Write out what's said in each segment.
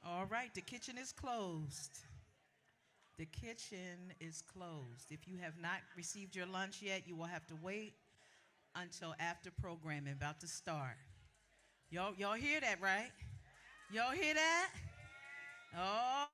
All right, the kitchen is closed. The kitchen is closed. If you have not received your lunch yet, you will have to wait until after programming about to start. Y'all hear that, right? Y'all hear that? Oh.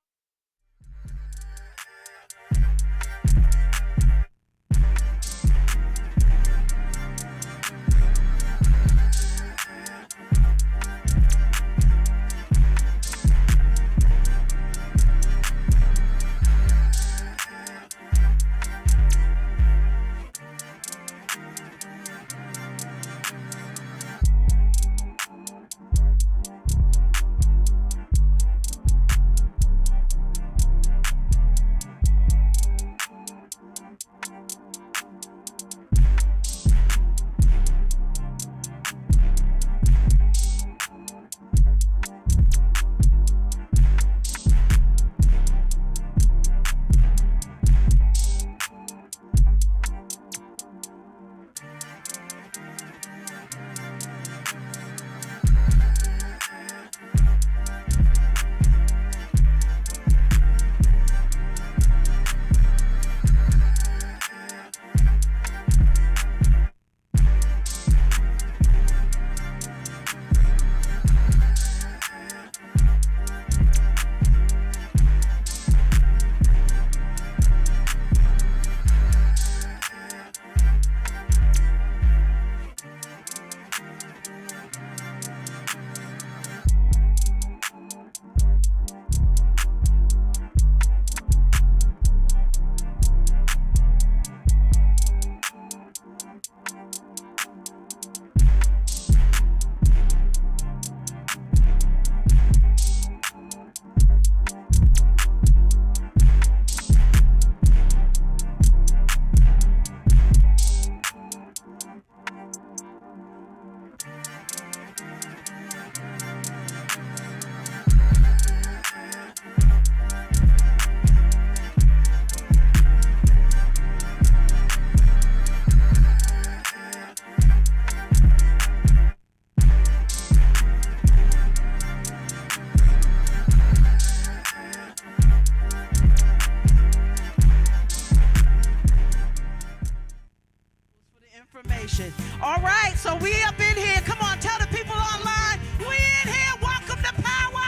All right, so we up in here. Come on, tell the people online. We in here. Welcome to Power.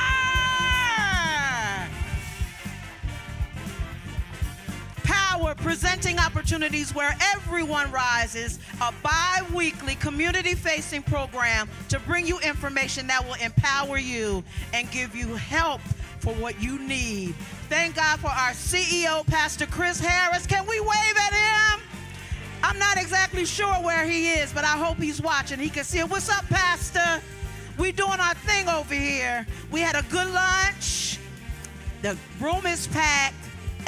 Power, presenting opportunities where everyone rises. A bi-weekly community-facing program to bring you information that will empower you and give you help for what you need. Thank God for our CEO, Pastor Chris Harris. Can we wave at him? I'm not exactly sure where he is, but I hope he's watching. He can see it. What's up, Pastor? We doing our thing over here. We had a good lunch. The room is packed,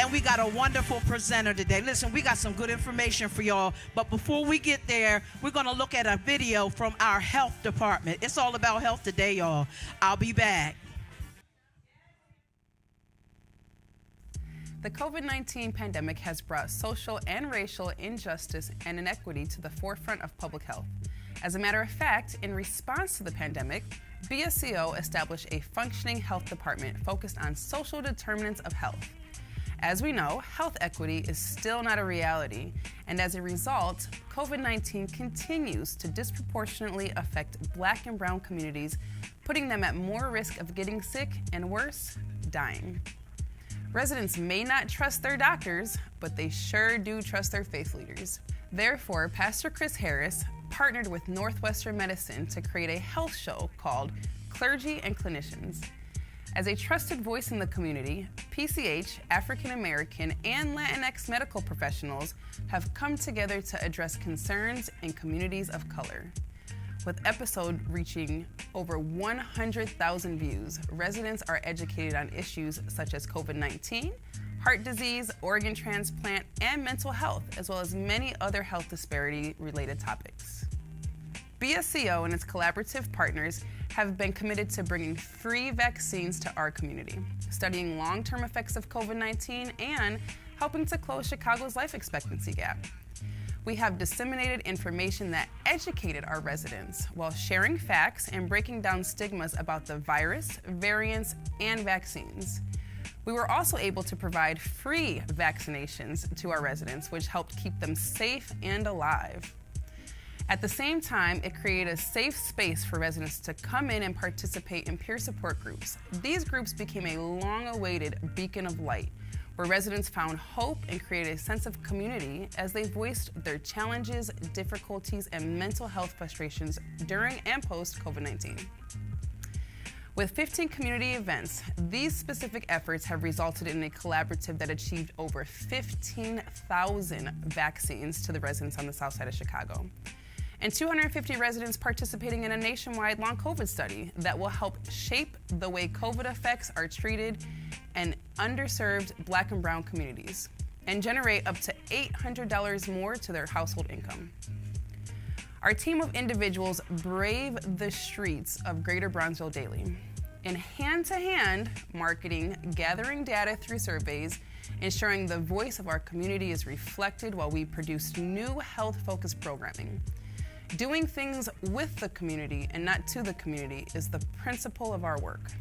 and we got a wonderful presenter today. Listen, we got some good information for y'all, but before we get there, we're going to look at a video from our health department. It's all about health today, y'all. I'll be back. The COVID-19 pandemic has brought social and racial injustice and inequity to the forefront of public health. As a matter of fact, in response to the pandemic, BSCO established a functioning health department focused on social determinants of health. As we know, health equity is still not a reality, and as a result, COVID-19 continues to disproportionately affect Black and Brown communities, putting them at more risk of getting sick and worse, dying. Residents may not trust their doctors, but they sure do trust their faith leaders. Therefore, Pastor Chris Harris partnered with Northwestern Medicine to create a health show called Clergy and Clinicians. As a trusted voice in the community, PCH, African American, and Latinx medical professionals have come together to address concerns in communities of color. With episode reaching over 100,000 views, residents are educated on issues such as COVID-19, heart disease, organ transplant, and mental health, as well as many other health disparity-related topics. BSCO and its collaborative partners have been committed to bringing free vaccines to our community, studying long-term effects of COVID-19, and helping to close Chicago's life expectancy gap. We have disseminated information that educated our residents while sharing facts and breaking down stigmas about the virus, variants, and vaccines. We were also able to provide free vaccinations to our residents, which helped keep them safe and alive. At the same time, it created a safe space for residents to come in and participate in peer support groups. These groups became a long-awaited beacon of light, where residents found hope and created a sense of community as they voiced their challenges, difficulties, and mental health frustrations during and post-COVID-19. With 15 community events, these specific efforts have resulted in a collaborative that achieved over 15,000 vaccines to the residents on the south side of Chicago, and 250 residents participating in a nationwide long COVID study that will help shape the way COVID effects are treated in underserved Black and Brown communities and generate up to $800 more to their household income. Our team of individuals brave the streets of Greater Bronzeville daily in hand-to-hand marketing, gathering data through surveys, ensuring the voice of our community is reflected while we produce new health-focused programming. Doing things with the community and not to the community is the principle of our work.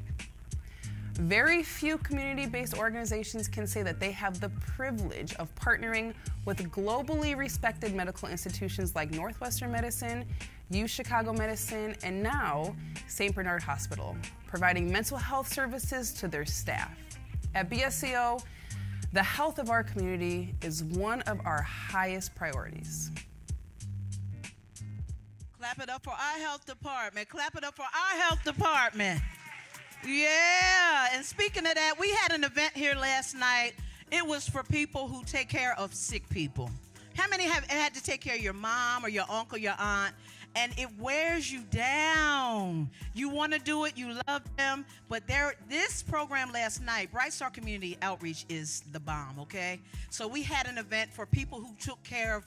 Very few community-based organizations can say that they have the privilege of partnering with globally respected medical institutions like Northwestern Medicine, U Chicago Medicine, and now St. Bernard Hospital, providing mental health services to their staff. At BSCO, the health of our community is one of our highest priorities. Clap it up for our health department. Clap it up for our health department. Yeah, and speaking of that, we had an event here last night. It was for people who take care of sick people. How many have had to take care of your mom or your uncle, your aunt? And it wears you down. You want to do it, you love them, but this program last night, Bright Star Community Outreach, is the bomb, okay? So we had an event for people who took care of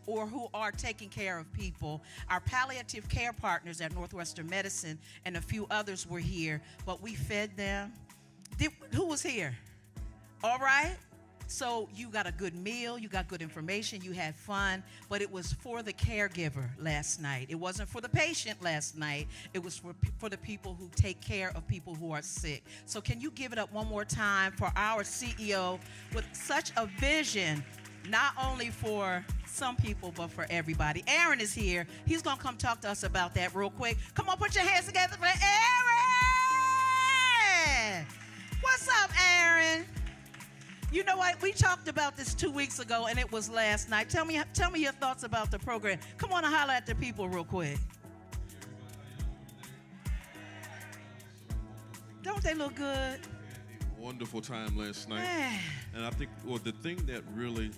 or who are taking care of people. Our palliative care partners at Northwestern Medicine and a few others were here, but we fed them. Who was here? All right. So you got a good meal, you got good information, you had fun, but it was for the caregiver last night. It wasn't for the patient last night. It was for the people who take care of people who are sick. So can you give it up one more time for our CEO with such a vision, not only for some people, but for everybody. Aaron is here. He's going to come talk to us about that real quick. Come on, put your hands together for Aaron! What's up, Aaron? You know what? We talked about this 2 weeks ago, and it was last night. Tell me your thoughts about the program. Come on and holler at the people real quick. Don't they look good? Wonderful time last night. Man. And I think the thing that really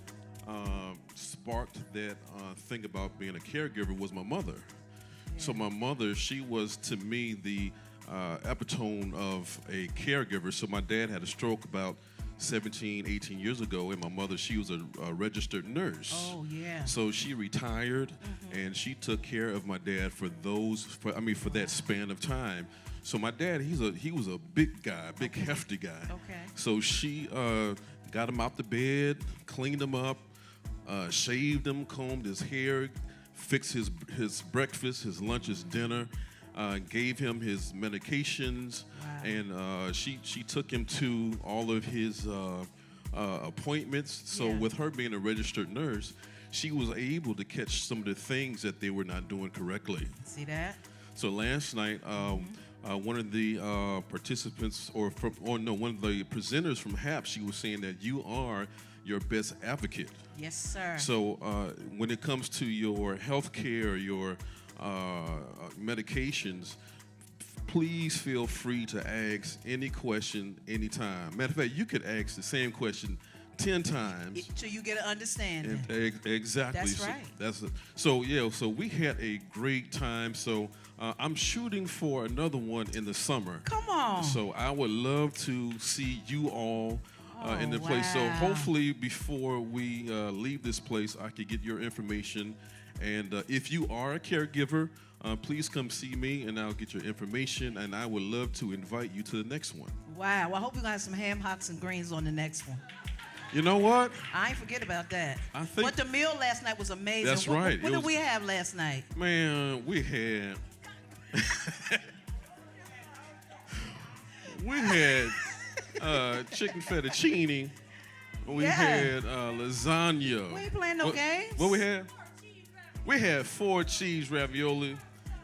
sparked that thing about being a caregiver was my mother. Yeah. So my mother, she was to me the epitome of a caregiver. So my dad had a stroke about 17, 18 years ago, and my mother, she was a registered nurse. Oh, yeah. So she retired, and she took care of my dad for that span of time. So my dad, he was a big guy, big hefty guy. Okay. So she got him out the bed, cleaned him up, shaved him, combed his hair, fixed his breakfast, his lunch, his dinner, gave him his medications. Wow. And she took him to all of his appointments. So with her being a registered nurse, she was able to catch some of the things that they were not doing correctly. See that? So last night, one of the participants, one of the presenters from HAP, she was saying that you are your best advocate. Yes, sir. So when it comes to your health care, your medications, please feel free to ask any question anytime. Matter of fact, you could ask the same question 10 times till you get an understanding. Exactly. That's right. So we had a great time. So I'm shooting for another one in the summer. Come on. So I would love to see you all in the place. So hopefully before we leave this place, I could get your information. And if you are a caregiver, please come see me, and I'll get your information, and I would love to invite you to the next one. Wow. Well, I hope you're going to have some ham hocks and greens on the next one. You know what? I ain't forget about that. I think But the meal last night was amazing. That's What- right. What did we have last night? Man, we had chicken fettuccine. We had lasagna. We ain't playing no games. What we had? We had 4 cheese ravioli,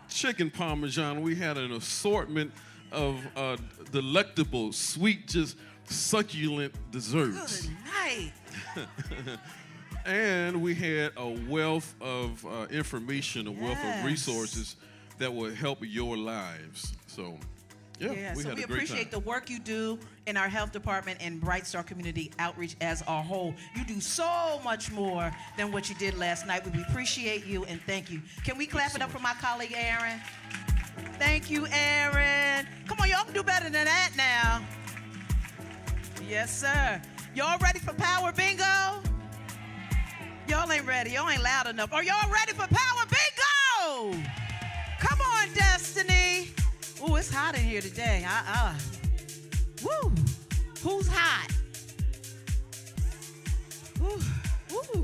chicken parmesan. We had an assortment of delectable, sweet, just succulent desserts. Good night. And we had a wealth of information, a wealth of resources that will help your lives. So, yeah, we so had we a great appreciate time. the work you do in our health department and Bright Star Community Outreach as a whole. You do so much more than what you did last night. We appreciate you and thank you. Can we clap it up for my colleague, Aaron? Thank you, Aaron. Come on, y'all can do better than that now. Yes, sir. Y'all ready for Power Bingo? Y'all ain't ready. Y'all ain't loud enough. Are y'all ready for Power Bingo? Come on, Destiny. Ooh, it's hot in here today. Woo. Who's hot? Ooh,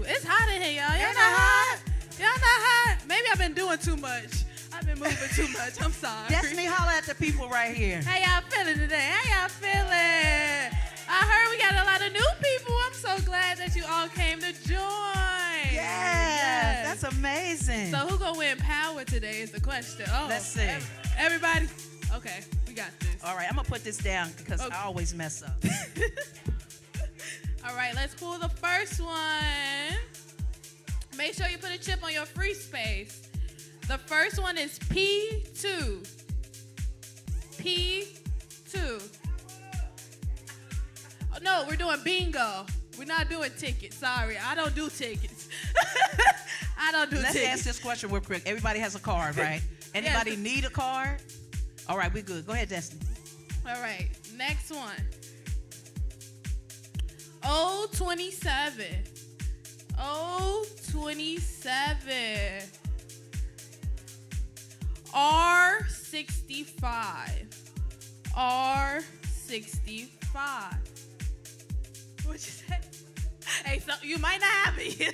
it's hot in here, y'all. Y'all not hot? Y'all not hot? Maybe I've been doing too much. I've been moving too much. I'm sorry. Destiny, holla at the people right here. How y'all feeling today? How y'all feeling? I heard we got a lot of new people. I'm so glad that you all came to join. Yes, that's amazing. So who gonna win power today is the question. Oh, Let's see. Everybody? Okay, we got this. All right, I'm going to put this down because I always mess up. All right, let's pull the first one. Make sure you put a chip on your free space. The first one is P.O.W.E.R. P.O.W.E.R. Oh, no, we're doing bingo. We're not doing tickets. Sorry, I don't do tickets. I don't do Let's tickets. ask this question real quick. Everybody has a card, right? Anybody need a card? All right, we good. Go ahead, Destiny. All right, next one. O27. O27. R65. R65. What you say? Hey, so you might not have it.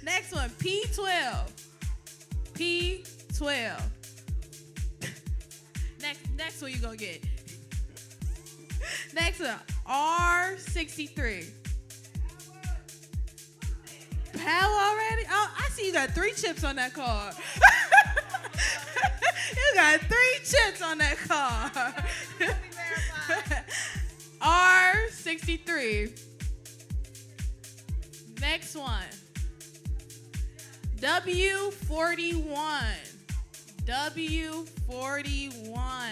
Next one, P12. P12. Next one you gonna get. Next one, R63. Power already? Oh, I see you got 3 chips on that card. You got 3 chips on that card. R63. Next one. W41. W41.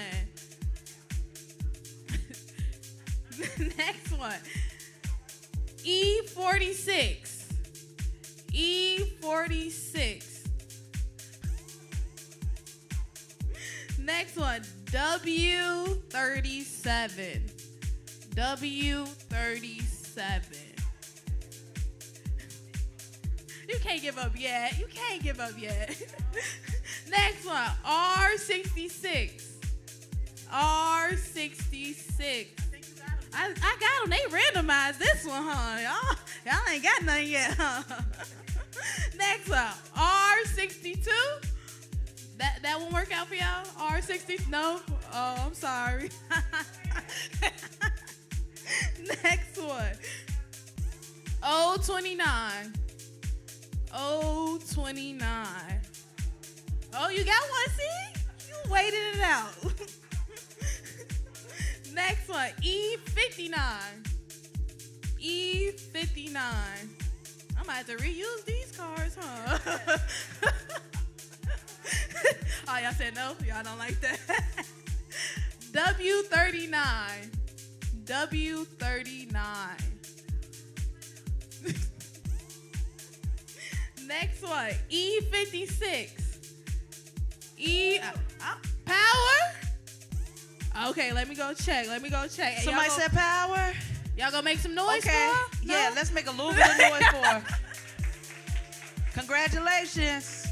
Next one. E46. E46. Next one. W37. W37. You can't give up yet. You can't give up yet. Next one, R66. R66. I got them. They randomized this one, huh? Y'all ain't got nothing yet, huh? Next one, R62. That won't work out for y'all? R60? No? Oh, I'm sorry. Next one, O29. O29. Oh, you got one, see? You waited it out. Next one, E59. E59. I might have to reuse these cards, huh? Oh, y'all said no? Y'all don't like that? W39. W39. Next one, E56. Power? Okay, let me go check. Somebody said power? Y'all gonna make some noise for Okay. her? No? Yeah, let's make a little bit of noise for her. Congratulations.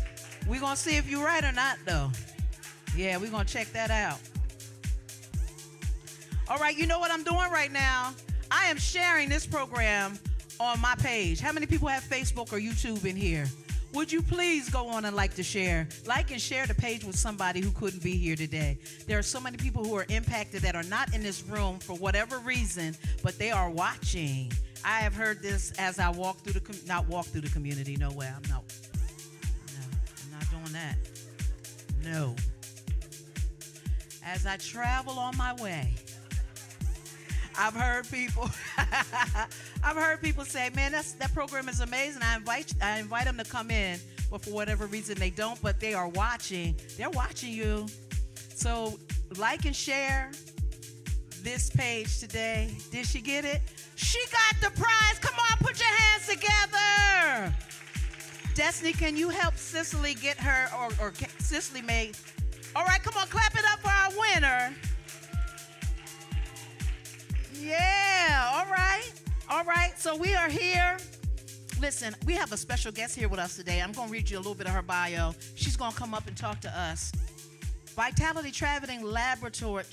We're going to see if you're right or not, though. Yeah, we're going to check that out. All right, you know what I'm doing right now? I am sharing this program on my page. How many people have Facebook or YouTube in here? Would you please go on and like and share the page with somebody who couldn't be here today? There are so many people who are impacted that are not in this room for whatever reason, but they are watching. I have heard this as I walk through the community. No way. I'm not doing that. No. As I travel on my way, I've heard people say, man, that program is amazing. I invite them to come in, but for whatever reason they don't, but they are watching. They're watching you. So like and share this page today. Did she get it? She got the prize. Come on, put your hands together. Destiny, can you help Cicely get her, or Cicely may? All right, come on, clap it up for our winner. Yeah, all right. So we are here. Listen, we have a special guest here with us today. I'm going to read you a little bit of her bio. She's going to come up and talk to us. Vitality Traveling Laboratory,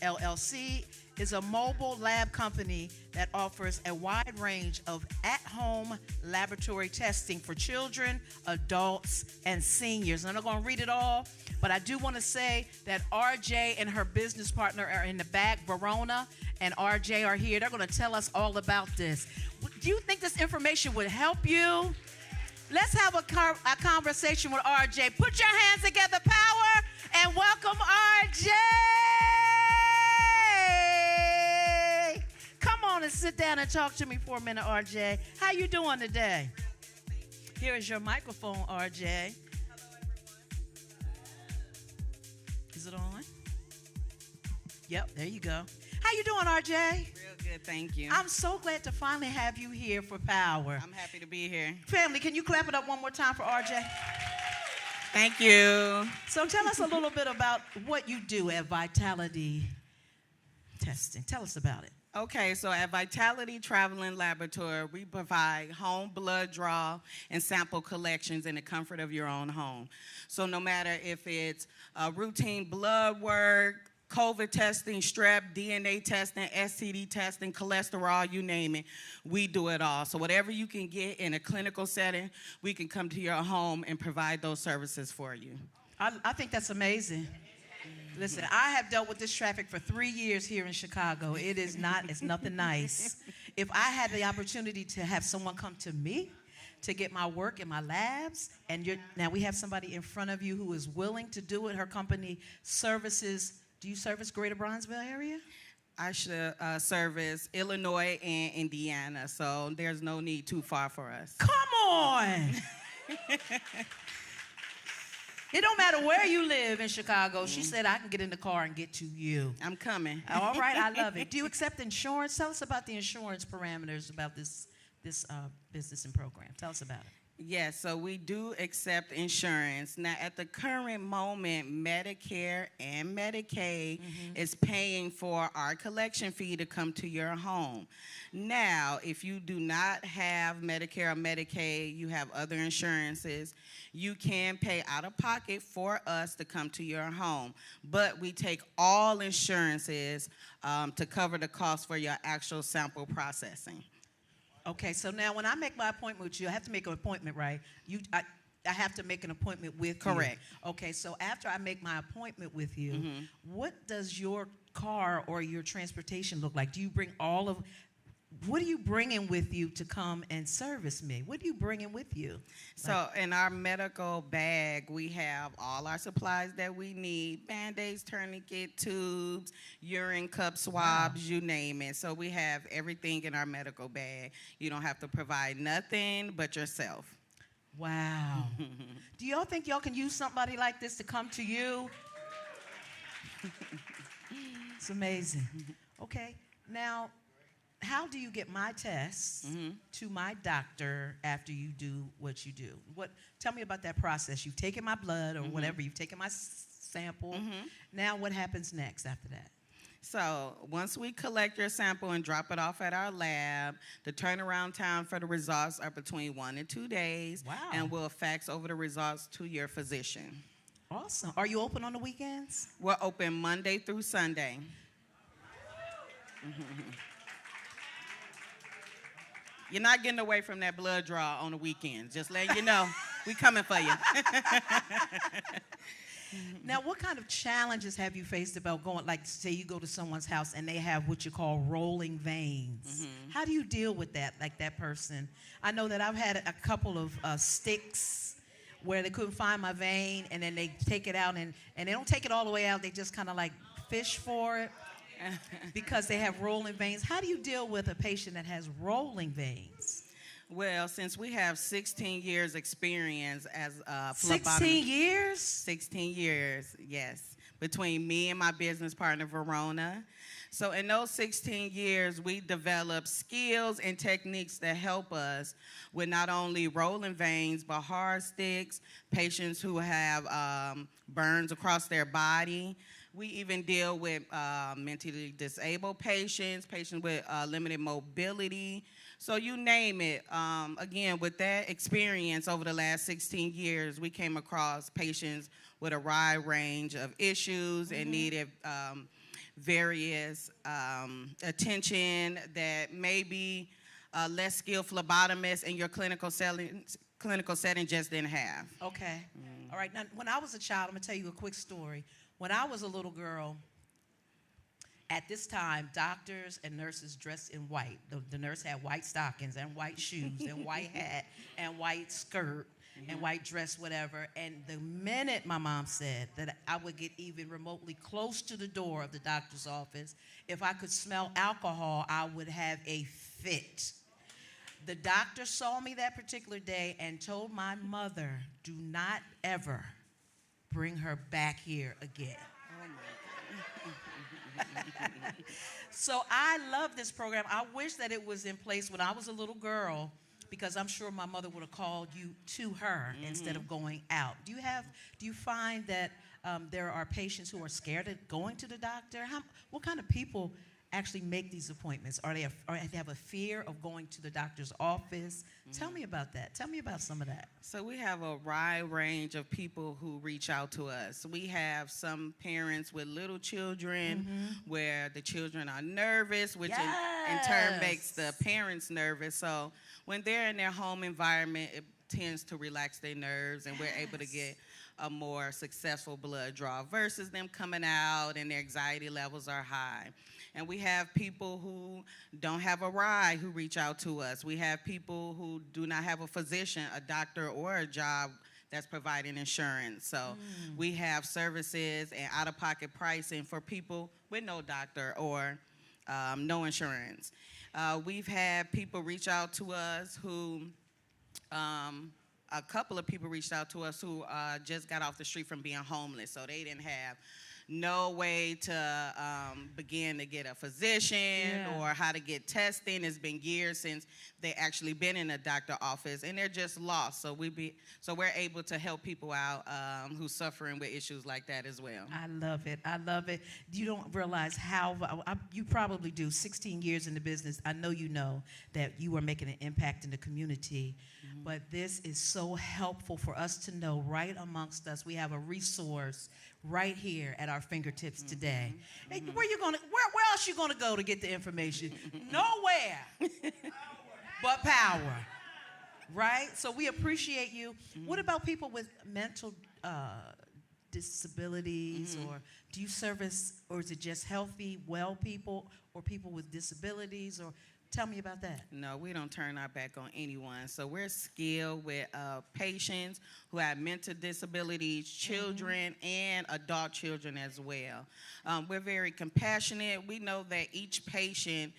LLC, is a mobile lab company that offers a wide range of at-home laboratory testing for children, adults, and seniors. And I'm not going to read it all, but I do want to say that RJ and her business partner are in the back. Verona and RJ are here. They're going to tell us all about this. Do you think this information would help you? Let's have a conversation with RJ. Put your hands together, power, and welcome RJ. Come on and sit down and talk to me for a minute, RJ. How you doing today? Here is your microphone, RJ. Hello, everyone. Is it on? Yep, there you go. How you doing, RJ? Real good, thank you. I'm so glad to finally have you here for Power. I'm happy to be here. Family, can you clap it up one more time for RJ? Thank you. So tell us a little bit about what you do at Vitality Testing. Tell us about it. Okay, so at Vitality Traveling Laboratory, we provide home blood draw and sample collections in the comfort of your own home. So no matter if it's routine blood work, COVID testing, strep, DNA testing, STD testing, cholesterol, you name it, we do it all. So whatever you can get in a clinical setting, we can come to your home and provide those services for you. I think that's amazing. Listen, I have dealt with this traffic for 3 years here in Chicago. It's nothing nice. If I had the opportunity to have someone come to me to get my work in my labs, and now we have somebody in front of you who is willing to do it. Her company services. Do you service Greater Bronzeville area? I should service Illinois and Indiana, so there's no need too far for us. Come on! It don't matter where you live in Chicago. She said I can get in the car and get to you. I'm coming. All right, I love it. Do you accept insurance? Tell us about the insurance parameters about this business and program. Tell us about it. Yes, so we do accept insurance. Now, at the current moment, Medicare and Medicaid is paying for our collection fee to come to your home. Now, if you do not have Medicare or Medicaid, you have other insurances, you can pay out of pocket for us to come to your home. But we take all insurances to cover the cost for your actual sample processing. Okay, so now when I make my appointment with you, I have to make an appointment, right? I have to make an appointment with you. Correct. Okay, so after I make my appointment with you, what does your car or your transportation look like? Do you bring what are you bringing with you to come and service me? What are you bringing with you? So in our medical bag, we have all our supplies that we need: Band-Aids, tourniquet, tubes, urine cup swabs, you name it. So we have everything in our medical bag. You don't have to provide nothing but yourself. Wow. Do y'all think y'all can use somebody like this to come to you? It's amazing. Okay, now, how do you get my tests to my doctor after you do what you do? Tell me about that process. You've taken my blood or whatever. You've taken my sample. Now what happens next after that? So once we collect your sample and drop it off at our lab, the turnaround time for the results are between 1 and 2 days. Wow. And we'll fax over the results to your physician. Awesome. Are you open on the weekends? We're open Monday through Sunday. You're not getting away from that blood draw on the weekends. Just letting you know, we coming for you. Now, what kind of challenges have you faced about going, like, say you go to someone's house and they have what you call rolling veins? How do you deal with that, like that person? I know that I've had a couple of sticks where they couldn't find my vein, and then they take it out, and they don't take it all the way out. They just kind of like fish for it because they have rolling veins. How do you deal with a patient that has rolling veins? Well, since we have 16 years experience as phlebotomist. 16 years? 16 years, yes, between me and my business partner, Verona. So in those 16 years, we developed skills and techniques that help us with not only rolling veins, but hard sticks, patients who have burns across their body. We even deal with mentally disabled patients, patients with limited mobility. So you name it. Again, with that experience over the last 16 years, we came across patients with a wide range of issues and needed various attention that maybe less skilled phlebotomists in your clinical setting just didn't have. Okay. All right. Now, when I was a child, I'm going to tell you a quick story. When I was a little girl, at this time, doctors and nurses dressed in white. The nurse had white stockings and white shoes and white hat and white skirt and white dress, whatever. And the minute my mom said that I would get even remotely close to the door of the doctor's office, if I could smell alcohol, I would have a fit. The doctor saw me that particular day and told my mother, do not ever bring her back here again. So I love this program. I wish that it was in place when I was a little girl, because I'm sure my mother would have called you to her instead of going out. Do you find that there are patients who are scared of going to the doctor? What kind of people actually make these appointments? Or they have a fear of going to the doctor's office? Tell me about that. Tell me about some of that. So we have a wide range of people who reach out to us. We have some parents with little children where the children are nervous, which in turn makes the parents nervous. So when they're in their home environment, it tends to relax their nerves, and we're able to get a more successful blood draw versus them coming out and their anxiety levels are high. And we have people who don't have a ride who reach out to us. We have people who do not have a physician, a doctor, or a job that's providing insurance. So we have services and out-of-pocket pricing for people with no doctor or no insurance. We've had people reach out to us who, a couple of people reached out to us who just got off the street from being homeless, so they didn't have no way to begin to get a physician or how to get testing. It's been years since they actually been in a doctor's office, and they're just lost. So we're able to help people out who's suffering with issues like that as well. I love it. I love it. You don't realize how, you probably do, 16 years in the business. I know you know that you are making an impact in the community, but this is so helpful for us to know right amongst us. We have a resource right here at our fingertips today. Hey, where else you gonna go to get the information? Nowhere but power, right? So we appreciate you. What about people with mental disabilities, or do you service, or is it just healthy, well people, or people with disabilities, or tell me about that. No, we don't turn our back on anyone. So we're skilled with patients who have mental disabilities, children, and adult children as well. We're very compassionate. We know that each patient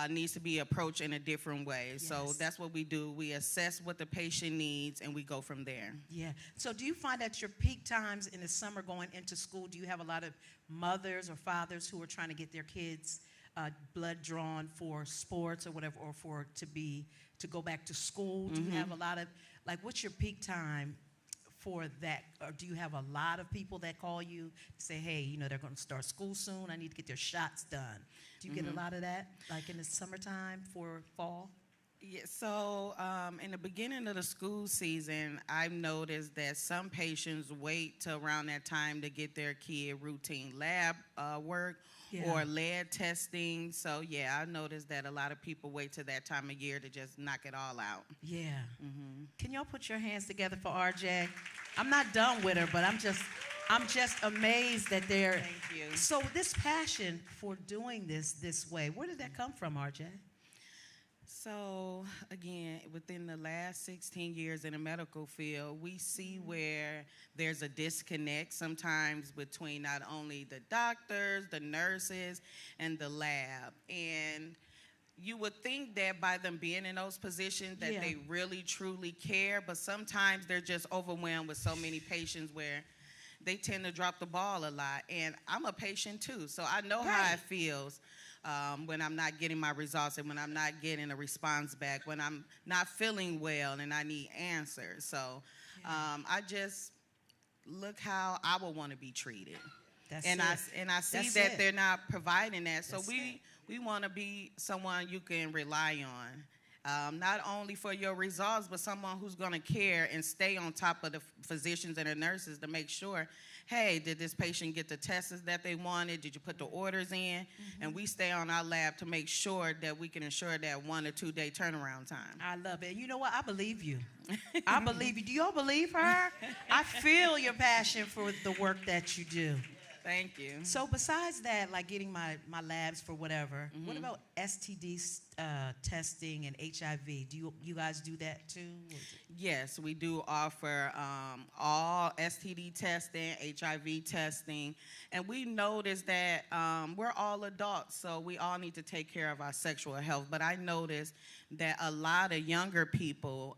needs to be approached in a different way. Yes. So that's what we do. We assess what the patient needs, and we go from there. Yeah. So do you find at your peak times in the summer going into school, do you have a lot of mothers or fathers who are trying to get their kids blood drawn for sports or whatever, or to go back to school? Do you have a lot of, like, what's your peak time for that? Or do you have a lot of people that call you to say, hey, they're going to start school soon, I need to get their shots done? Do you get a lot of that, like in the summertime for fall? Yeah, so in the beginning of the school season, I've noticed that some patients wait till around that time to get their kid routine lab work or lead testing. So yeah, I noticed that a lot of people wait till that time of year to just knock it all out. Yeah. Can y'all put your hands together for RJ? I'm not done with her, but I'm just amazed that they're. Thank you. So this passion for doing this way, where did that come from, RJ? So, again, within the last 16 years in the medical field, we see where there's a disconnect sometimes between not only the doctors, the nurses, and the lab. And you would think that by them being in those positions that they really, truly care, but sometimes they're just overwhelmed with so many patients where they tend to drop the ball a lot. And I'm a patient, too, so I know how it feels. When I'm not getting my results and when I'm not getting a response back, when I'm not feeling well and I need answers. So I just look how I would want to be treated. I see that they're not providing that. So we want to be someone you can rely on. Not only for your results, but someone who's going to care and stay on top of the physicians and the nurses to make sure, hey, did this patient get the tests that they wanted? Did you put the orders in? And we stay on our lab to make sure that we can ensure that 1 or 2 day turnaround time. I love it. You know what? I believe you. I believe you. Do y'all believe her? I feel your passion for the work that you do. Thank you. So besides that, like getting my labs for whatever, what about STD testing and HIV? Do you guys do that too? Yes, we do offer all STD testing, HIV testing, and we noticed that we're all adults, so we all need to take care of our sexual health. But I noticed that a lot of younger people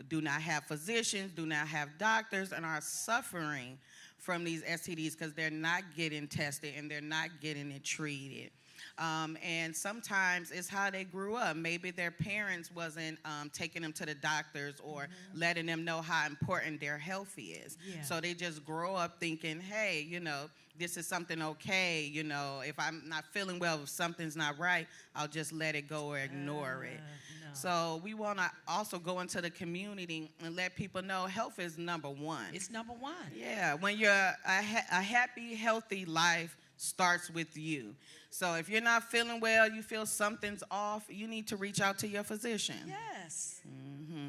do not have physicians, do not have doctors, and are suffering from these STDs because they're not getting tested and they're not getting it treated. And sometimes it's how they grew up. Maybe their parents wasn't taking them to the doctors or letting them know how important their health is. Yeah. So they just grow up thinking, hey, you know, this is something okay. You know, if I'm not feeling well, if something's not right, I'll just let it go or ignore it. No. So we want to also go into the community and let people know health is number one. It's number one. Yeah, when you're a happy, healthy life starts with you. So if you're not feeling well, you feel something's off, you need to reach out to your physician. Yes.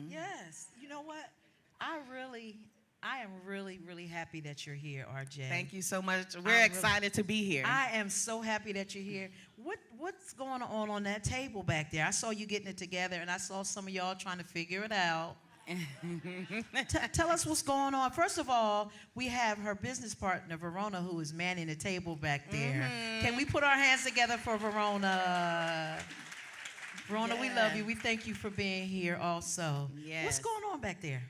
Yes. You know what? I am really, really happy that you're here, RJ. Thank you so much. We're excited to be here. I am so happy that you're here. What's going on that table back there? I saw you getting it together, and I saw some of y'all trying to figure it out. Tell us what's going on. First of all, we have her business partner, Verona, who is manning the table back there. Can we put our hands together for Verona? Verona, we love you. We thank you for being here also. Yes. What's going on back there?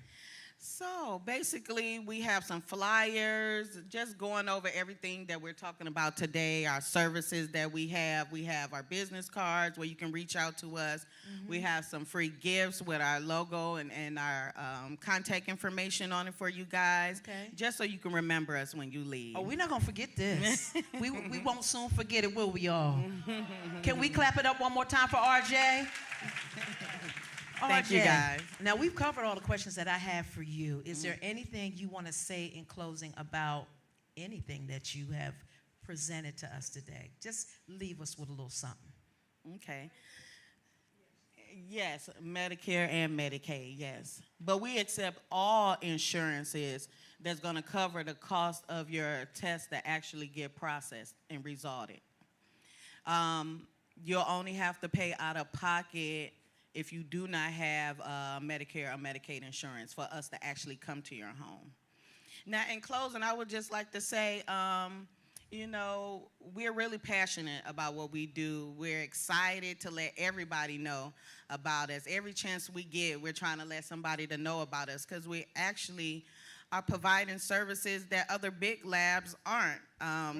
So basically, we have some flyers, just going over everything that we're talking about today, our services that we have. We have our business cards where you can reach out to us. We have some free gifts with our logo and our contact information on it for you guys, just so you can remember us when you leave. Oh, we're not going to forget this. we won't soon forget it, will we, y'all? Can we clap it up one more time for RJ? Thank you, guys. Now, we've covered all the questions that I have for you. Is there anything you want to say in closing about anything that you have presented to us today? Just leave us with a little something. Okay. Yes, Medicare and Medicaid, yes. But we accept all insurances that's going to cover the cost of your tests that actually get processed and resulted. You'll only have to pay out of pocket if you do not have Medicare or Medicaid insurance for us to actually come to your home. Now, in closing, I would just like to say, you know, we're really passionate about what we do. We're excited to let everybody know about us. Every chance we get, we're trying to let somebody to know about us because we actually are providing services that other big labs aren't.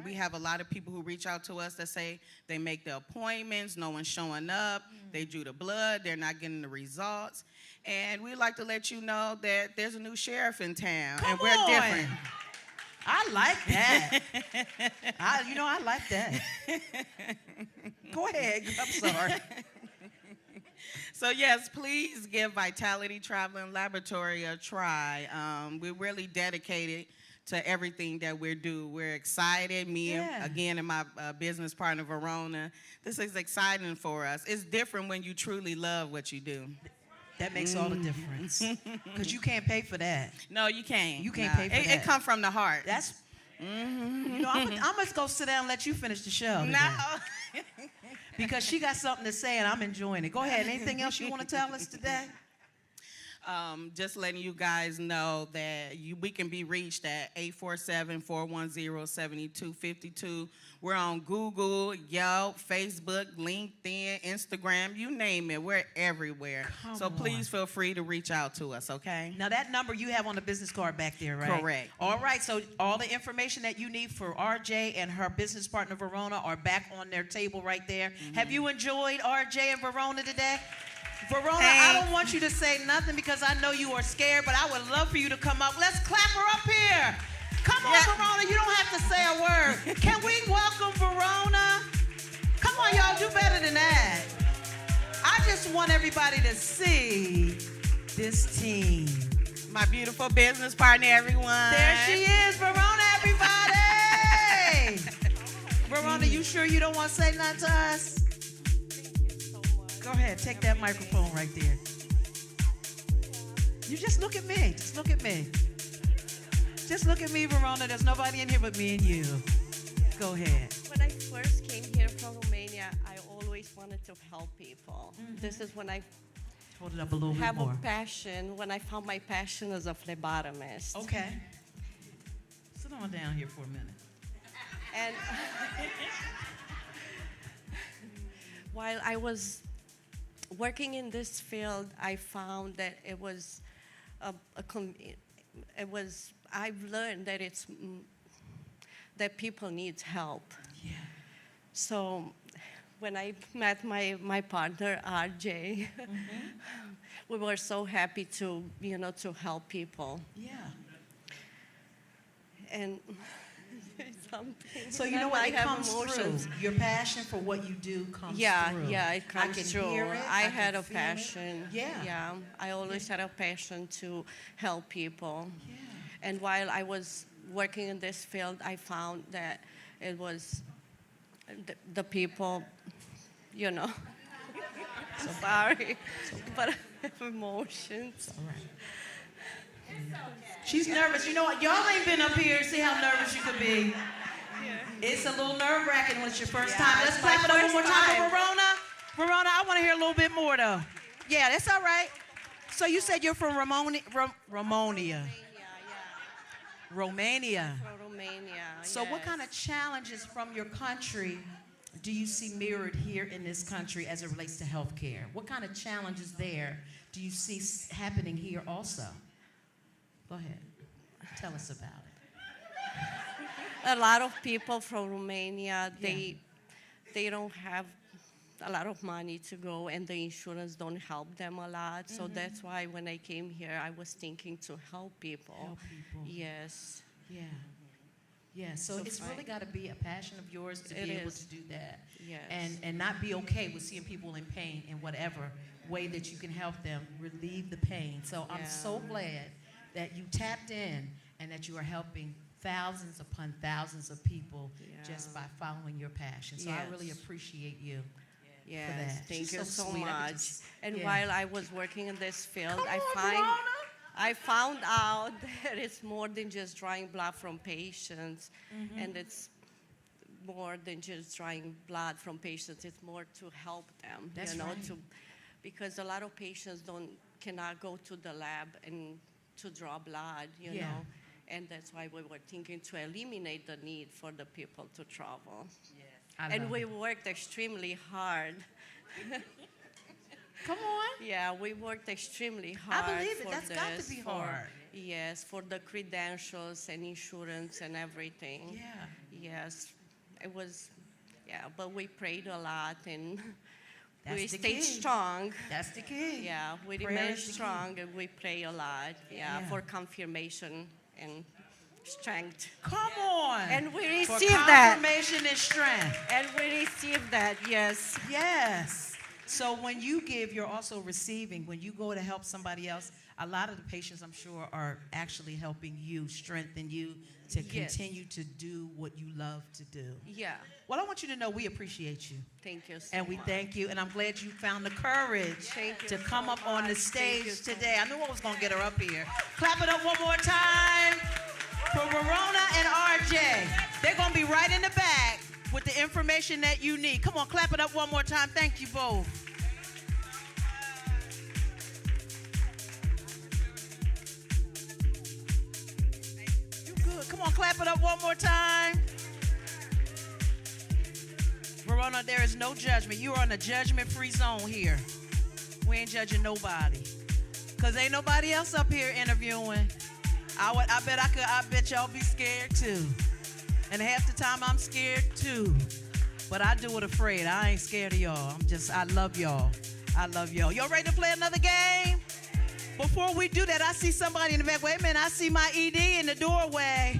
We have a lot of people who reach out to us that say they make the appointments, no one's showing up, they drew the blood, they're not getting the results. And we'd like to let you know that there's a new sheriff in town, and we're different. I like that. I like that. Go ahead. I'm sorry. So yes, please give Vitality Traveling Laboratory a try. We're really dedicated to everything that we do. We're excited. Me, again, and my business partner, Verona. This is exciting for us. It's different when you truly love what you do. That makes all the difference. Because you can't pay for that. No, you can't. You can't pay for that. It comes from the heart. That's, you know, I'm going to go sit down and let you finish the show today. No. Because she got something to say and I'm enjoying it. Go ahead. Anything else you want to tell us today? Just letting you guys know that we can be reached at 847-410-7252. We're on Google, Yelp, Facebook, LinkedIn, Instagram, you name it. We're everywhere. So please feel free to reach out to us, okay? Now, that number you have on the business card back there, right? Correct. All right, so all the information that you need for RJ and her business partner, Verona, are back on their table right there. Have you enjoyed RJ and Verona today? Verona, I don't want you to say nothing because I know you are scared, but I would love for you to come up. Let's clap her up here. Come on, Verona. You don't have to say a word. Can we welcome Verona? Come on, y'all. Do better than that. I just want everybody to see this team. My beautiful business partner, everyone. There she is, Verona, everybody. Verona, you sure you don't want to say nothing to us? Go ahead, take that microphone right there. You just look at me. Just look at me. Just look at me, Verona. There's nobody in here but me and you. Go ahead. When I first came here from Romania, I always wanted to help people. This is when I Hold it up a little bit have more. a passion, when I found my passion as a phlebotomist. Okay. Sit on down here for a minute. And while I was working in this field, I found that I've learned that that people need help. Yeah. So when I met my partner, RJ, we were so happy to help people. Yeah. And something. So you know what? It comes through. Your passion for what you do comes through. Yeah, it comes through. Hear it, I can had a feel passion. it. Yeah. I always had a passion to help people. Yeah. And while I was working in this field, I found that it was the people, sorry, but I have emotions. All right. She's nervous. You know what? Y'all ain't been up here. See how nervous you could be. It's a little nerve-wracking when it's your first time. Let's clap it up one more time for Verona. Verona, I want to hear a little bit more, though. Yeah, that's all right. So you said you're from Romania. Romania. Romania. From Romania. So what kind of challenges from your country do you see mirrored here in this country as it relates to healthcare? What kind of challenges there do you see happening here also? Go ahead. Tell us about it. A lot of people from Romania, they don't have a lot of money to go, and the insurance don't help them a lot. So that's why when I came here, I was thinking to help people. Help people. Yes. Yeah. Yeah, so it's really got to be a passion of yours to be able to do that. Yes. And not be okay with seeing people in pain in whatever way that you can help them relieve the pain. So I'm so glad that you tapped in and that you are helping thousands upon thousands of people just by following your passion. So I really appreciate you. Yes, for that. thank She's you so so sweet. much. And while I was working in this field, Verona. I found out that it's more than just drawing blood from patients, and it's more than just drawing blood from patients. It's more to help them, That's right. Because a lot of patients cannot go to the lab and to draw blood, you know. And that's why we were thinking to eliminate the need for the people to travel. And we worked extremely hard. Come on. Yeah, we worked extremely hard. I believe it. For That's got to be hard. Yes, for the credentials and insurance and everything. Yeah. Yes, it was, but we prayed a lot and That's we the stayed key. strong. That's the key. Yeah, we Prayer remained is the key. strong and we pray a lot, for confirmation and strength. Come on. And we For received that. confirmation and strength. And we received that, yes. Yes. So when you give, you're also receiving. When you go to help somebody else, a lot of the patients, I'm sure, are actually helping you, strengthen you to continue to do what you love to do. Yeah. Well, I want you to know we appreciate you. Thank you so And we much. thank you. And I'm glad you found the courage to come up on the stage today. I knew I was going to get her up here. Clap it up one more time for Verona and RJ. They're going to be right in the back with the information that you need. Come on, clap it up one more time. Thank you both. You good. Come on, clap it up one more time. Verona, there is no judgment. You are in a judgment-free zone here. We ain't judging nobody. Because ain't nobody else up here interviewing. I bet y'all be scared too. And half the time I'm scared too. But I do it afraid. I ain't scared of y'all. I love y'all. I love y'all. Y'all ready to play another game? Before we do that, I see somebody in the back. Wait a minute, I see my ED in the doorway.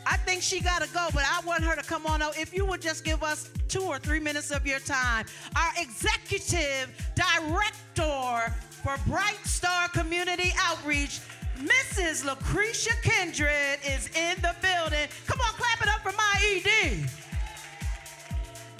I think she got to go, but I want her to come on out. If you would just give us 2 or 3 minutes of your time. Our executive director for Bright Star Community Outreach, Mrs. Lucretia Kindred, is in the building. Come on, clap it up for my ED.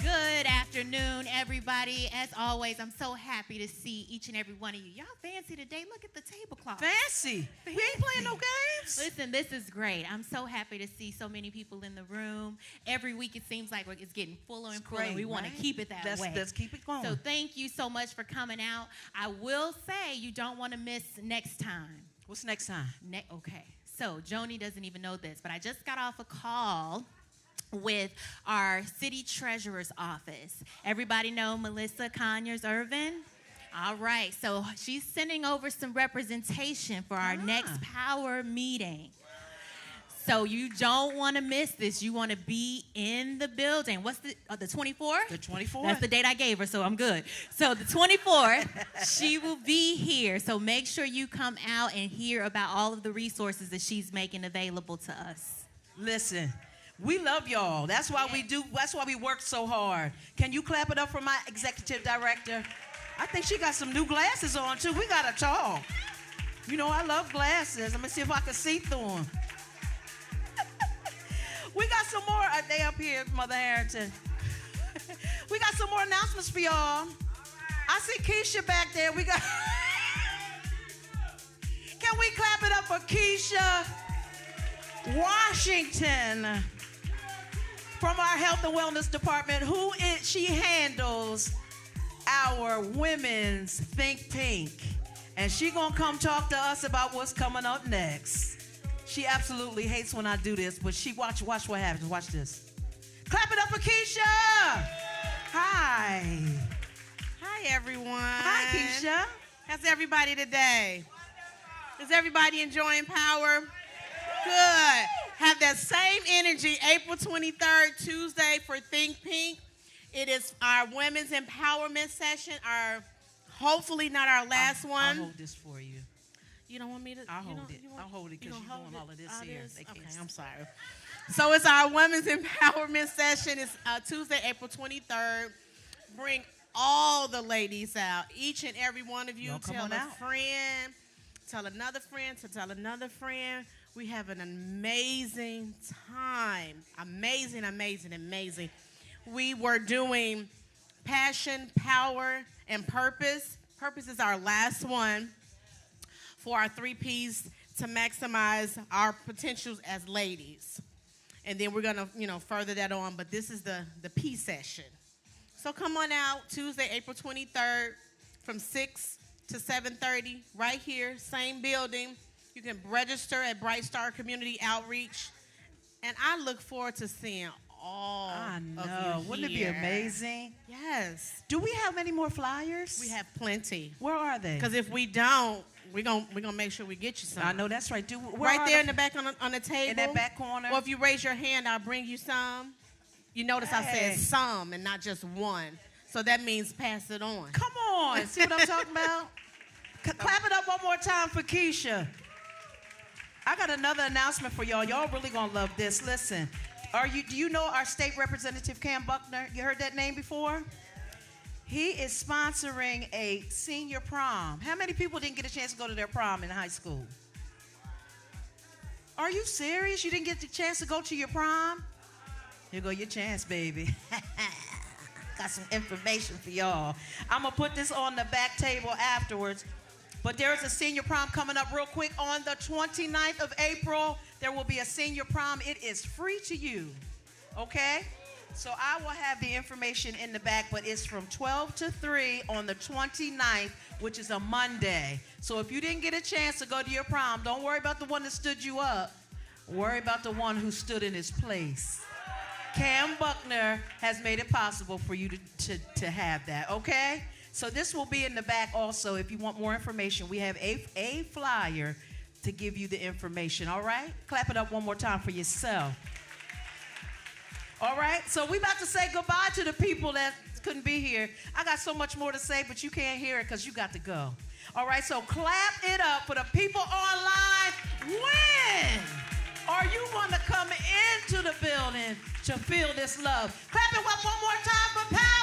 Good afternoon, everybody. As always, I'm so happy to see each and every one of you. Y'all fancy today? Look at the tablecloth. Fancy. We ain't playing no games. Listen, this is great. I'm so happy to see so many people in the room. Every week it seems like it's getting fuller and fuller. We want to keep it that way. Let's keep it going. So thank you so much for coming out. I will say you don't want to miss next time. What's next time? Okay. So Joni doesn't even know this, but I just got off a call with our city treasurer's office. Everybody know Melissa Conyers-Irvin? All right, so she's sending over some representation for our next Power meeting. So you don't want to miss this. You want to be in the building. What's the 24th? The 24th. That's the date I gave her, so I'm good. So the 24th, she will be here. So make sure you come out and hear about all of the resources that she's making available to us. Listen, we love y'all. That's why we work so hard. Can you clap it up for my executive director? I think she got some new glasses on, too. We got to talk. You know, I love glasses. Let me see if I can see through them. We got some more. They up here, Mother Harrington. We got some more announcements for y'all. I see Keisha back there. We got. Can we clap it up for Keisha Washington from our Health and Wellness Department? She handles our women's Think Pink, and she gonna come talk to us about what's coming up next. She absolutely hates when I do this, but watch what happens. Watch this. Clap it up for Keisha. Hi. Hi, everyone. Hi, Keisha. How's everybody today? Is everybody enjoying Power? Good. Have that same energy April 23rd, Tuesday for Think Pink. It is our women's empowerment session, hopefully not our last one. I'll hold this for you. You don't want me to? I'll hold it because you're doing all of this here. Okay, I'm sorry. So it's our women's empowerment session. It's Tuesday, April 23rd. Bring all the ladies out. Each and every one of you tell a friend, tell another friend, to tell another friend. We have an amazing time. Amazing, amazing, amazing. We were doing passion, power, and purpose. Purpose is our last one for our 3 Ps to maximize our potentials as ladies. And then we're going to, further that on, but this is the P session. So come on out Tuesday, April 23rd from 6 to 7:30 right here, same building. You can register at Bright Star Community Outreach. And I look forward to seeing all of you. Wouldn't it be amazing? Yes. Do we have any more flyers? We have plenty. Where are they? Because if we don't, we're gonna make sure we get you some. I know that's right. Right there in the back on the table. In that back corner. Or if you raise your hand, I'll bring you some. You notice I said some and not just one. So that means pass it on. Come on. See what I'm talking about? Clap it up one more time for Keisha. I got another announcement for y'all. Y'all really gonna love this. Listen, do you know our state representative Cam Buckner? You heard that name before? He is sponsoring a senior prom. How many people didn't get a chance to go to their prom in high school? Are you serious? You didn't get the chance to go to your prom? Here go your chance, baby. Got some information for y'all. I'm going to put this on the back table afterwards. But there is a senior prom coming up real quick on the 29th of April. There will be a senior prom. It is free to you, okay? So I will have the information in the back, but it's from 12 to 3 on the 29th, which is a Monday. So if you didn't get a chance to go to your prom, don't worry about the one that stood you up. Worry about the one who stood in his place. Cam Buckner has made it possible for you to have that, okay? So this will be in the back also. If you want more information, we have a flyer to give you the information, all right? Clap it up one more time for yourself. All right, so we about to say goodbye to the people that couldn't be here. I got so much more to say, but you can't hear it because you got to go. All right, so clap it up for the people online. When are you going to come into the building to feel this love? Clap it up one more time for Power.